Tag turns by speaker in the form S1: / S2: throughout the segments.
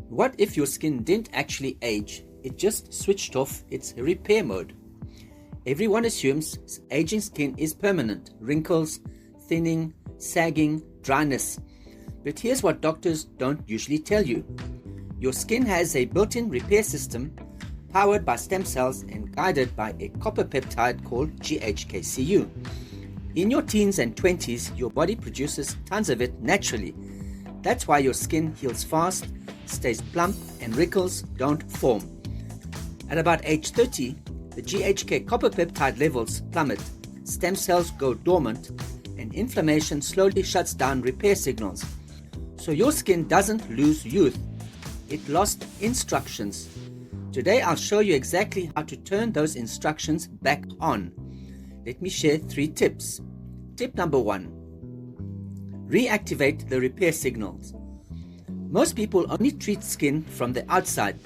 S1: What if your skin didn't actually age? It just switched off its repair mode. Everyone assumes aging skin is permanent: wrinkles, thinning, sagging, dryness. But here's what doctors don't usually tell you. Your skin has a built-in repair system powered by stem cells and guided by a copper peptide called GHKCU. In your teens and 20s, your body produces tons of it naturally. That's why your skin heals fast, stays plump, and wrinkles don't form. At about age 30, the GHK copper peptide levels plummet, stem cells go dormant, and inflammation slowly shuts down repair signals. So your skin doesn't lose youth, it lost instructions. Today I'll show you exactly how to turn those instructions back on. Let me share 3 tips. Tip number 1. Reactivate the repair signals. Most people only treat skin from the outside,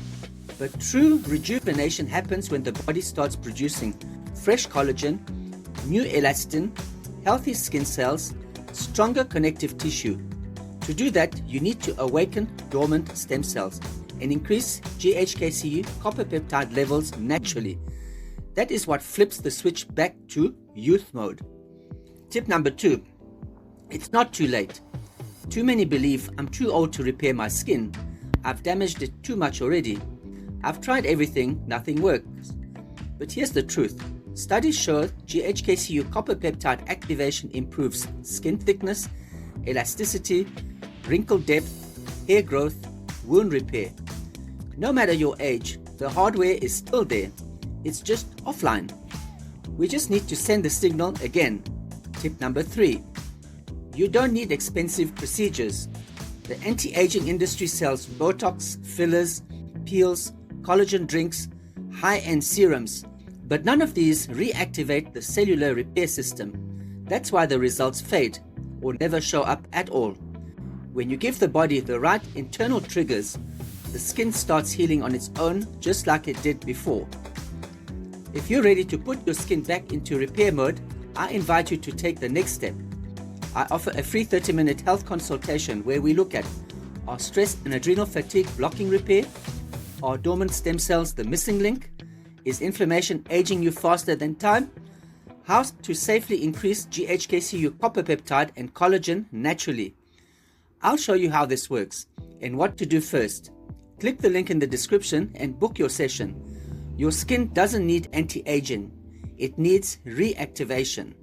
S1: but true rejuvenation happens when the body starts producing fresh collagen, new elastin, healthy skin cells, stronger connective tissue. To do that, you need to awaken dormant stem cells and increase GHKCU copper peptide levels naturally. That is what flips the switch back to youth mode. Tip number 2. It's not too late. Too many believe I'm too old to repair my skin. I've damaged it too much already. I've tried everything, nothing works. But here's the truth. Studies show GHKCU copper peptide activation improves skin thickness, elasticity, wrinkle depth, hair growth, wound repair. No matter your age, the hardware is still there. It's just offline. We just need to send the signal again. Tip number 3. You don't need expensive procedures. The anti-aging industry sells Botox, fillers, peels, collagen drinks, high-end serums, but none of these reactivate the cellular repair system. That's why the results fade or never show up at all. When you give the body the right internal triggers, the skin starts healing on its own just like it did before. If you're ready to put your skin back into repair mode, I invite you to take the next step. I offer a free 30-minute health consultation where we look at: are stress and adrenal fatigue blocking repair? Are dormant stem cells the missing link? Is inflammation aging you faster than time? How to safely increase GHKCU copper peptide and collagen naturally. I'll show you how this works and what to do first. Click the link in the description and book your session. Your skin doesn't need anti-aging, it needs reactivation.